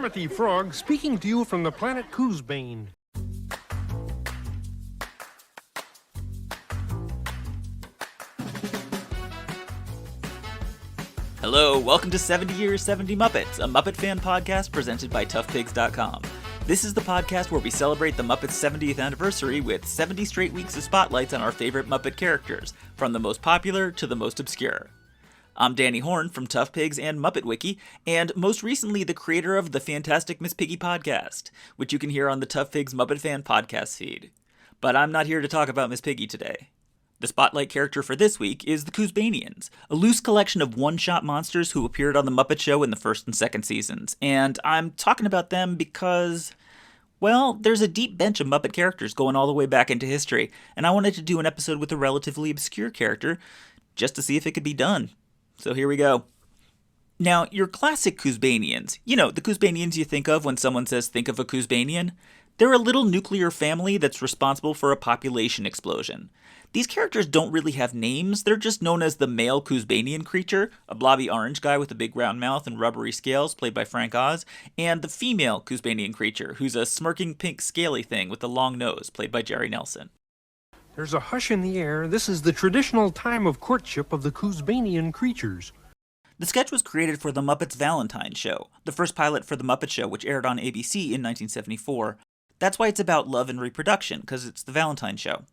Kermit the Frog speaking to you from the planet Koozebane. Hello, welcome to 70 Years, 70 Muppets, a Muppet fan podcast presented by ToughPigs.com. This is the podcast where we celebrate the Muppets' 70th anniversary with 70 straight weeks of spotlights on our favorite Muppet characters, from the most popular to the most obscure. I'm Danny Horn from Tough Pigs and Muppet Wiki, and most recently the creator of the Fantastic Miss Piggy podcast, which you can hear on the Tough Pigs Muppet Fan podcast feed. But I'm not here to talk about Miss Piggy today. The spotlight character for this week is the Koozebanians, a loose collection of one-shot monsters who appeared on The Muppet Show in the first and second seasons. And I'm talking about them because, well, there's a deep bench of Muppet characters going all the way back into history, and I wanted to do an episode with a relatively obscure character just to see if it could be done. So here we go. Now, your classic Koozebanians, the Koozebanians you think of when someone says think of a Koozebanian, they're a little nuclear family that's responsible for a population explosion. These characters don't really have names, they're just known as the male Koozebanian creature, a blobby orange guy with a big round mouth and rubbery scales, played by Frank Oz, and the female Koozebanian creature, who's a smirking pink scaly thing with a long nose, played by Jerry Nelson. There's a hush in the air. This is the traditional time of courtship of the Koozebanian creatures. The sketch was created for The Muppets Valentine Show, the first pilot for The Muppet Show, which aired on ABC in 1974. That's why it's about love and reproduction, because it's the Valentine Show.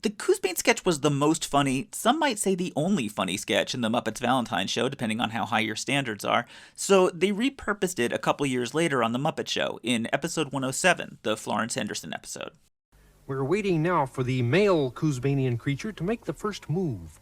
The Koozebane sketch was the most funny, some might say the only funny sketch in The Muppets Valentine Show, depending on how high your standards are, so they repurposed it a couple years later on The Muppet Show, in episode 107, the Florence Henderson episode. We're waiting now for the male Koozebanian creature to make the first move.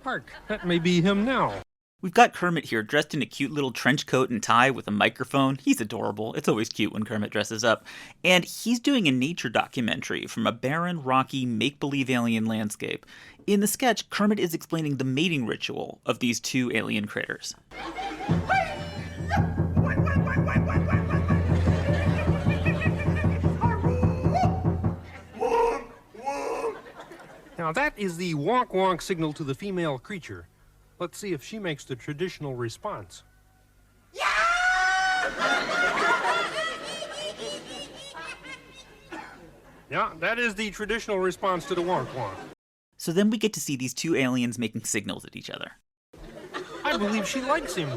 Hark, that may be him now. We've got Kermit here, dressed in a cute little trench coat and tie with a microphone. He's adorable. It's always cute when Kermit dresses up. And he's doing a nature documentary from a barren, rocky, make-believe alien landscape. In the sketch, Kermit is explaining the mating ritual of these two alien critters. Now that is the wonk-wonk signal to the female creature. Let's see if she makes the traditional response. Yeah, that is the traditional response to the wonk-wonk. So then we get to see these two aliens making signals at each other. I believe she likes him.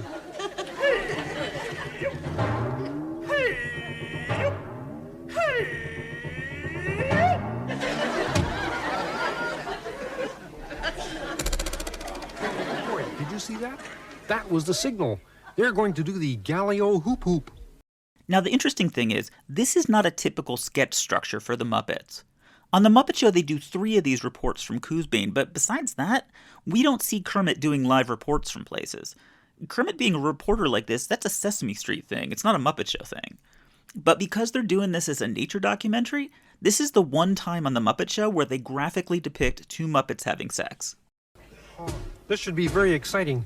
Did you see that? That was the signal. They're going to do the Galileo hoop hoop. Now the interesting thing is, this is not a typical sketch structure for the Muppets. On The Muppet Show, they do 3 of these reports from Koozebane, but besides that, we don't see Kermit doing live reports from places. Kermit being a reporter like this, that's a Sesame Street thing. It's not a Muppet Show thing. But because they're doing this as a nature documentary, this is the one time on The Muppet Show where they graphically depict 2 Muppets having sex. This should be very exciting.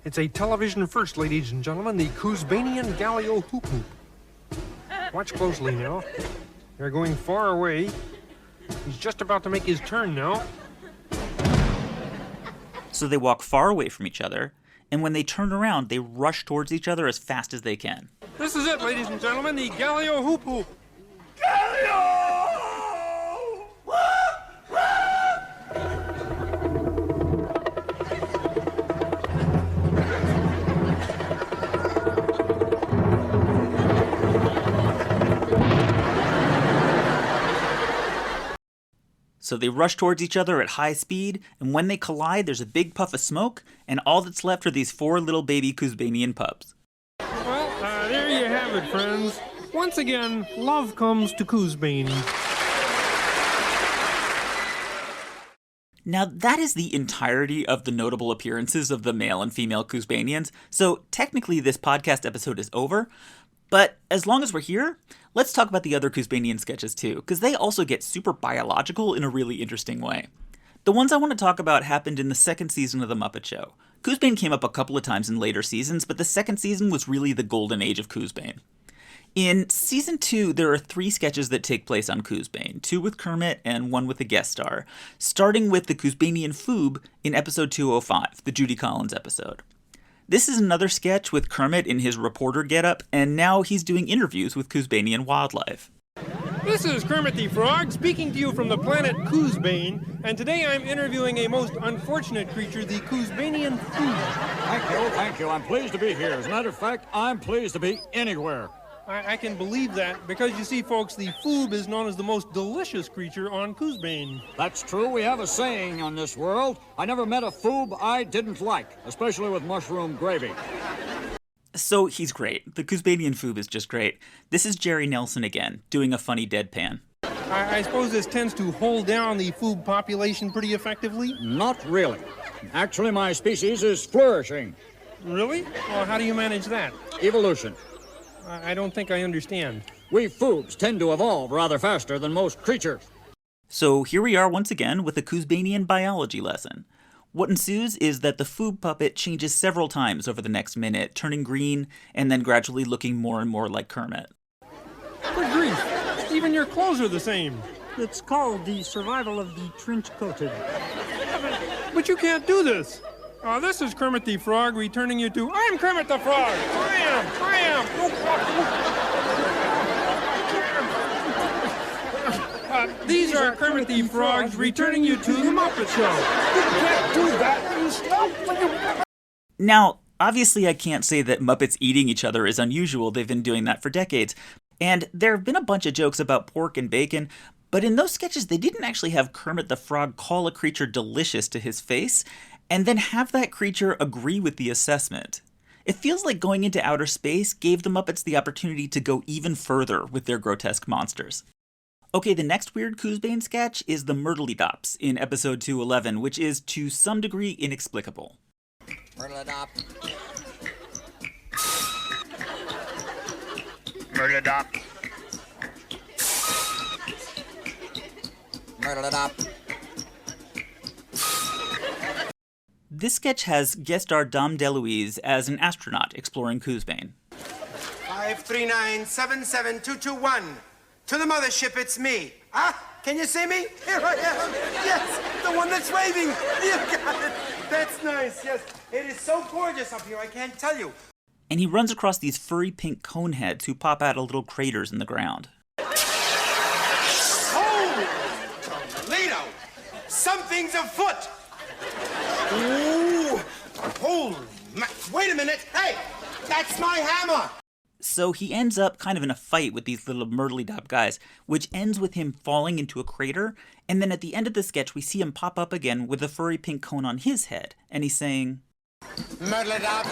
It's a television first, ladies and gentlemen, the Koozebanian Galileo hoop hoop. Watch closely now. They're going far away. He's just about to make his turn now. So they walk far away from each other, and when they turn around, they rush towards each other as fast as they can. This is it, ladies and gentlemen, the Galileo hoop hoop. Galileo! So they rush towards each other at high speed, and when they collide, there's a big puff of smoke, and all that's left are these 4 little baby Koozebanian pups. Well, there you have it, friends. Once again, love comes to Koozebane. Now, that is the entirety of the notable appearances of the male and female Koozebanians, so technically this podcast episode is over. But as long as we're here, let's talk about the other Koozebanian sketches too, because they also get super biological in a really interesting way. The ones I want to talk about happened in the second season of The Muppet Show. Koozebane came up a couple of times in later seasons, but the second season was really the golden age of Koozebane. In Season 2, there are 3 sketches that take place on Koozebane, 2 with Kermit and 1 with a guest star, starting with the Koozebanian Foob in episode 205, the Judy Collins episode. This is another sketch with Kermit in his reporter getup, and now he's doing interviews with Koozebanian wildlife. This is Kermit the Frog speaking to you from the planet Koozebane, and today I'm interviewing a most unfortunate creature, the Koozebanian Foob. Thank you. I'm pleased to be here. As a matter of fact, I'm pleased to be anywhere. I can believe that, because you see, folks, the Foob is known as the most delicious creature on Koozebane. That's true. We have a saying on this world. I never met a foob I didn't like, especially with mushroom gravy. So he's great. The Koozebanian Foob is just great. This is Jerry Nelson again, doing a funny deadpan. I suppose this tends to hold down the Foob population pretty effectively? Not really. Actually, my species is flourishing. Really? Well, how do you manage that? Evolution. I don't think I understand. We foobs tend to evolve rather faster than most creatures. So here we are once again with a Koozebanian biology lesson. What ensues is that the Foob puppet changes several times over the next minute, turning green and then gradually looking more and more like Kermit. Good grief! Even your clothes are the same. It's called the survival of the trench-coated. But you can't do this. This is Kermit the Frog returning you to... I'm Kermit the Frog! I am! These are Kermit the Frogs returning you to the Muppet Show. You can't do that! Stop! Now, obviously I can't say that Muppets eating each other is unusual. They've been doing that for decades. And there have been a bunch of jokes about pork and bacon, but in those sketches they didn't actually have Kermit the Frog call a creature delicious to his face, and then have that creature agree with the assessment. It feels like going into outer space gave the Muppets the opportunity to go even further with their grotesque monsters. Okay, the next weird Koozebane sketch is the Myrtledops in episode 211, which is to some degree inexplicable. Myrtledop. Myrtledop. Myrtledop. This sketch has guest star Dom DeLuise as an astronaut exploring Koozebane. 539-77221. To the mothership, it's me. Can you see me? Here I am. Yes, the one that's waving. You got it. That's nice, yes. It is so gorgeous up here, I can't tell you. And he runs across these furry pink cone heads who pop out of little craters in the ground. Holy Toledo! Something's afoot! Ooh! Holy wait a minute! Hey! That's my hammer! So he ends up kind of in a fight with these little Myrtledop guys, which ends with him falling into a crater, and then at the end of the sketch we see him pop up again with a furry pink cone on his head, and he's saying, Myrtledop!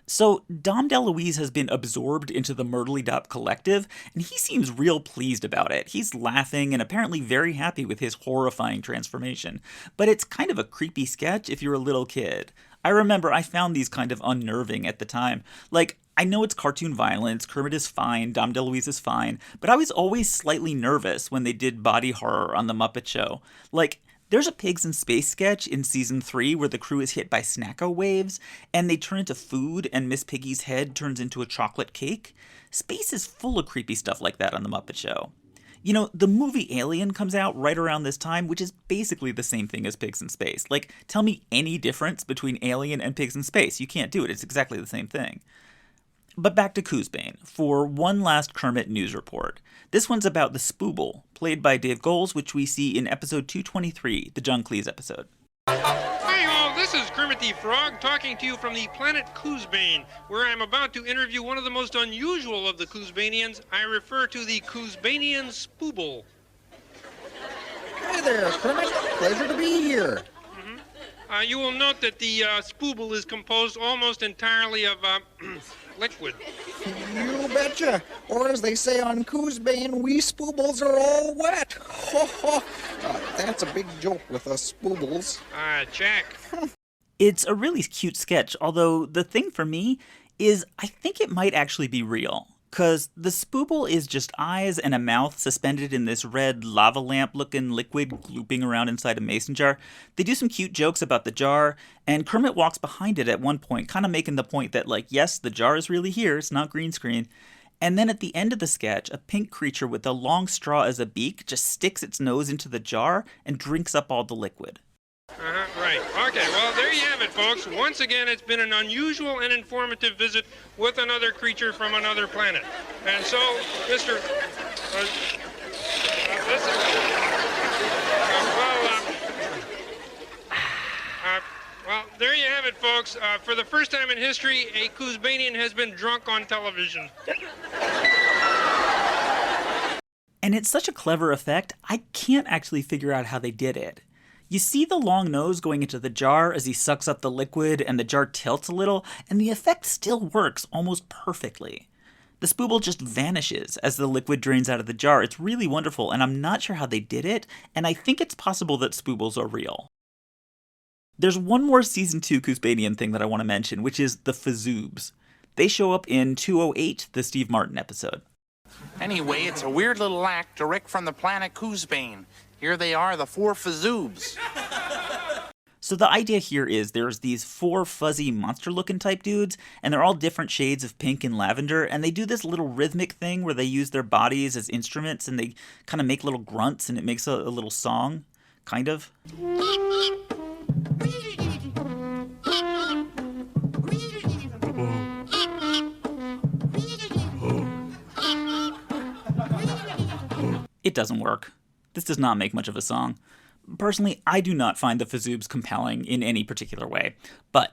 So Dom DeLuise has been absorbed into the Myrtledop collective, and he seems real pleased about it. He's laughing and apparently very happy with his horrifying transformation. But it's kind of a creepy sketch if you're a little kid. I remember I found these kind of unnerving at the time. Like, I know it's cartoon violence, Kermit is fine, Dom DeLuise is fine, but I was always slightly nervous when they did body horror on The Muppet Show. Like, there's a Pigs in Space sketch in Season 3 where the crew is hit by Snacko waves, and they turn into food, and Miss Piggy's head turns into a chocolate cake. Space is full of creepy stuff like that on The Muppet Show. You know, the movie Alien comes out right around this time, which is basically the same thing as Pigs in Space. Like, tell me any difference between Alien and Pigs in Space. You can't do it. It's exactly the same thing. But back to Koozebane for one last Kermit news report. This one's about the Spooble, played by Dave Goelz, which we see in episode 223, the John Cleese episode. Hi all, this is Kermit the Frog talking to you from the planet Koozebane, where I'm about to interview one of the most unusual of the Koozebanians. I refer to the Koozebanian Spooble. Hi there, Kermit. Pleasure to be here. You will note that the Spooble is composed almost entirely of liquid. You betcha. Or as they say on Koozebane, we spoobles are all wet. Ho ho. That's a big joke with us spoobles. Jack. It's a really cute sketch, although the thing for me is I think it might actually be real. Cause the spooble is just eyes and a mouth suspended in this red lava lamp looking liquid glooping around inside a mason jar. They do some cute jokes about the jar, and Kermit walks behind it at one point, kind of making the point that, like, yes, the jar is really here, it's not green screen. And then at the end of the sketch, a pink creature with a long straw as a beak just sticks its nose into the jar and drinks up all the liquid. Right. Okay, well, there you have it, folks. Once again, it's been an unusual and informative visit with another creature from another planet. And so, Mr. Well, there you have it, folks. For the first time in history, a Koozebanian has been drunk on television. And it's such a clever effect, I can't actually figure out how they did it. You see the long nose going into the jar as he sucks up the liquid and the jar tilts a little, and the effect still works almost perfectly. The spooble just vanishes as the liquid drains out of the jar. It's really wonderful, and I'm not sure how they did it, and I think it's possible that spoobles are real. There's one more Season 2 Koozebanian thing that I want to mention, which is the Fazoobs. They show up in 208, the Steve Martin episode. Anyway, it's a weird little act direct from the planet Koozebane. Here they are, the 4 Fazoobs. So the idea here is there's these 4 fuzzy monster-looking type dudes, and they're all different shades of pink and lavender, and they do this little rhythmic thing where they use their bodies as instruments, and they kind of make little grunts, and it makes a little song, kind of. It doesn't work. This does not make much of a song. Personally, I do not find the Fazoobs compelling in any particular way. But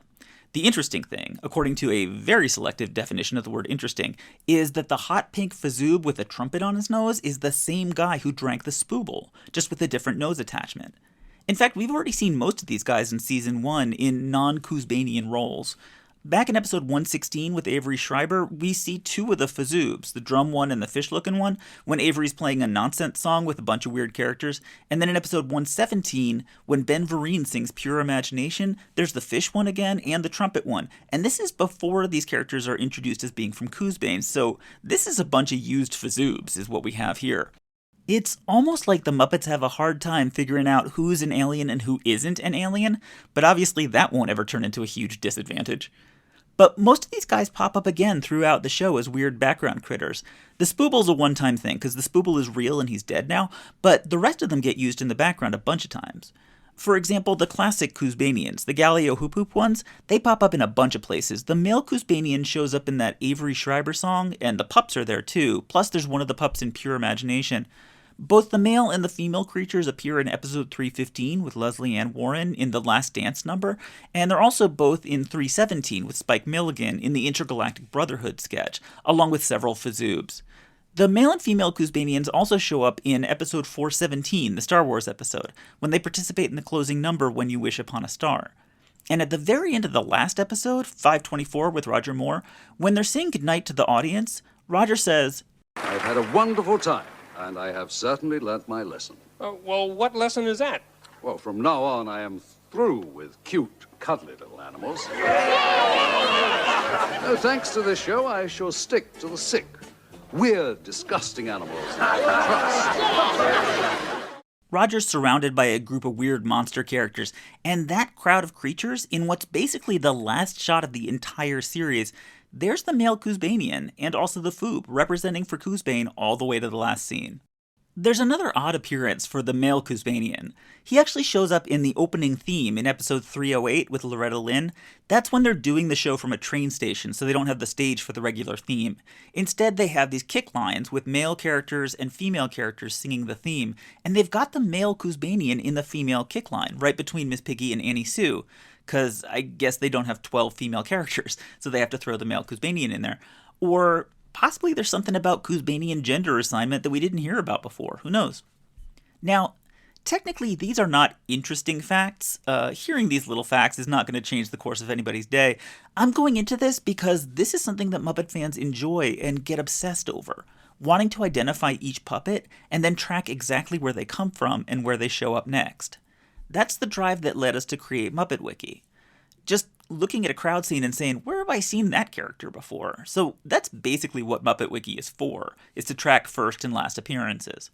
the interesting thing, according to a very selective definition of the word interesting, is that the hot pink Fazoob with a trumpet on his nose is the same guy who drank the spooble, just with a different nose attachment. In fact, we've already seen most of these guys in Season 1 in non-Koozebanian roles. Back in episode 116 with Avery Schreiber, we see 2 of the Fazoobs, the drum one and the fish-looking one, when Avery's playing a nonsense song with a bunch of weird characters. And then in episode 117, when Ben Vereen sings Pure Imagination, there's the fish one again and the trumpet one. And this is before these characters are introduced as being from Koozebane, so this is a bunch of used Fazoobs, is what we have here. It's almost like the Muppets have a hard time figuring out who's an alien and who isn't an alien, but obviously that won't ever turn into a huge disadvantage. But most of these guys pop up again throughout the show as weird background critters. The spooble's a one-time thing, because the spooble is real and he's dead now, but the rest of them get used in the background a bunch of times. For example, the classic Koozebanians, the Galileo Hoop Hoop ones, they pop up in a bunch of places. The male Koozebanian shows up in that Avery Schreiber song, and the pups are there too, plus there's one of the pups in Pure Imagination. Both the male and the female creatures appear in episode 315 with Leslie Ann Warren in the Last Dance number, and they're also both in 317 with Spike Milligan in the Intergalactic Brotherhood sketch, along with several Fazoobs. The male and female Koozebanians also show up in episode 417, the Star Wars episode, when they participate in the closing number When You Wish Upon a Star. And at the very end of the last episode, 524 with Roger Moore, when they're saying goodnight to the audience, Roger says, "I've had a wonderful time, and I have certainly learnt my lesson." Well, what lesson is that? Well, from now on, I am through with cute, cuddly little animals. No, thanks to this show, I shall stick to the sick, weird, disgusting animals that I trust. Roger's surrounded by a group of weird monster characters, and that crowd of creatures, in what's basically the last shot of the entire series, there's the male Koozebanian, and also the Foob, representing for Koozebane all the way to the last scene. There's another odd appearance for the male Koozebanian. He actually shows up in the opening theme in episode 308 with Loretta Lynn. That's when they're doing the show from a train station, so they don't have the stage for the regular theme. Instead, they have these kick lines with male characters and female characters singing the theme, and they've got the male Koozebanian in the female kick line, right between Miss Piggy and Annie Sue, because I guess they don't have 12 female characters, so they have to throw the male Koozebanian in there. Or possibly there's something about Koozebanian gender assignment that we didn't hear about before. Who knows? Now, technically, these are not interesting facts. Hearing these little facts is not going to change the course of anybody's day. I'm going into this because this is something that Muppet fans enjoy and get obsessed over, wanting to identify each puppet and then track exactly where they come from and where they show up next. That's the drive that led us to create Muppet Wiki. Just looking at a crowd scene and saying, where have everybody seen that character before, so that's basically what Muppet Wiki is for, is to track first and last appearances.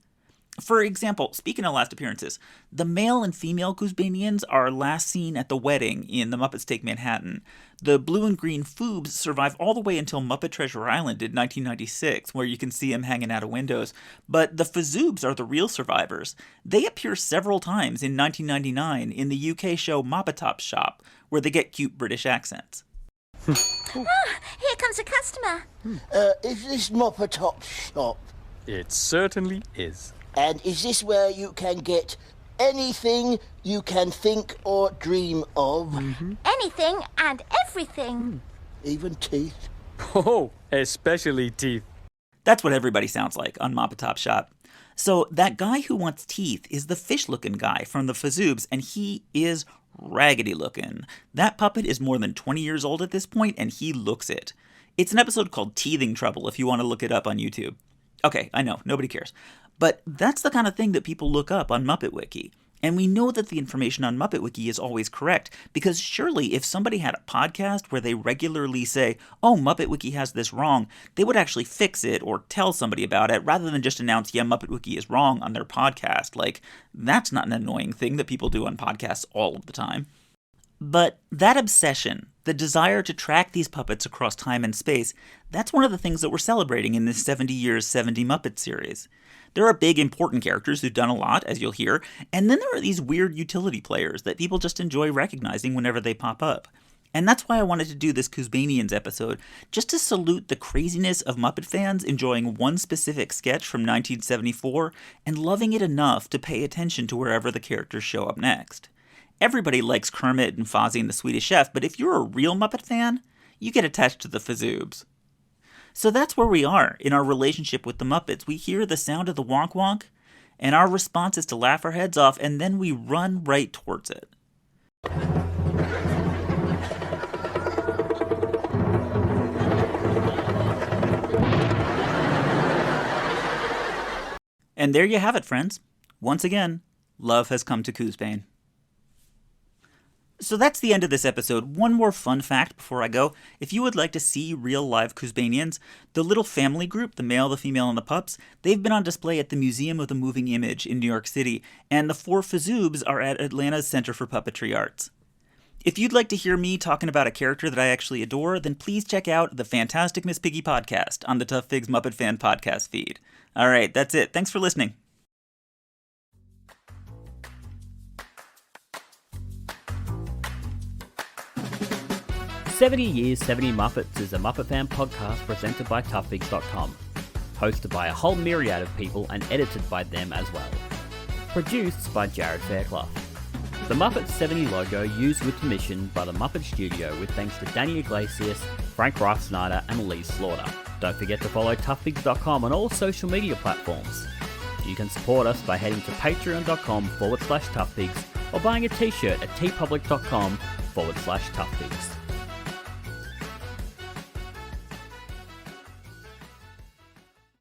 For example, speaking of last appearances, the male and female Koozebanians are last seen at the wedding in The Muppets Take Manhattan. The blue and green Foobs survive all the way until Muppet Treasure Island in 1996, where you can see them hanging out of windows. But the Fazoobs are the real survivors. They appear several times in 1999 in the UK show Moppetop's Shop, where they get cute British accents. Here comes a customer. Is this Moppetop's Shop? It certainly is. And is this where you can get anything you can think or dream of? Mm-hmm. Anything and everything. Even teeth? Oh, especially teeth. That's what everybody sounds like on Moppetop's Shop. So that guy who wants teeth is the fish-looking guy from the Fazoobs, and he is raggedy looking. That puppet is more than 20 years old at this point, and he looks it. It's an episode called Teething Trouble if you want to look it up on YouTube. Okay, I know, nobody cares. But that's the kind of thing that people look up on Muppet Wiki. And we know that the information on Muppet Wiki is always correct, because surely if somebody had a podcast where they regularly say, oh, Muppet Wiki has this wrong, they would actually fix it or tell somebody about it rather than just announce, yeah, Muppet Wiki is wrong on their podcast. Like, that's not an annoying thing that people do on podcasts all of the time. But that obsession, the desire to track these puppets across time and space, that's one of the things that we're celebrating in this 70 Years, 70 Muppets series. There are big, important characters who've done a lot, as you'll hear, and then there are these weird utility players that people just enjoy recognizing whenever they pop up. And that's why I wanted to do this Koozebanians episode, just to salute the craziness of Muppet fans enjoying one specific sketch from 1974 and loving it enough to pay attention to wherever the characters show up next. Everybody likes Kermit and Fozzie and the Swedish Chef, but if you're a real Muppet fan, you get attached to the Fazoobs. So that's where we are in our relationship with the Muppets. We hear the sound of the wonk wonk, and our response is to laugh our heads off, and then we run right towards it. And there you have it, friends. Once again, love has come to Koozebane. So that's the end of this episode. One more fun fact before I go. If you would like to see real live Koozebanians, the little family group, the male, the female, and the pups, they've been on display at the Museum of the Moving Image in New York City, and the 4 Fazoobs are at Atlanta's Center for Puppetry Arts. If you'd like to hear me talking about a character that I actually adore, then please check out the Fantastic Miss Piggy podcast on the Tough Figs Muppet Fan podcast feed. All right, that's it. Thanks for listening. "70 Years, 70 Muppets" is a Muppet Fan podcast presented by ToughFigs.com, hosted by a whole myriad of people and edited by them as well. Produced by Jared Fairclough. The Muppets 70 logo used with permission by the Muppet Studio with thanks to Danny Iglesias, Frank Reif-Snyder and Lee Slaughter. Don't forget to follow ToughFigs.com on all social media platforms. You can support us by heading to patreon.com/toughfigs or buying a t-shirt at tpublic.com/toughfigs.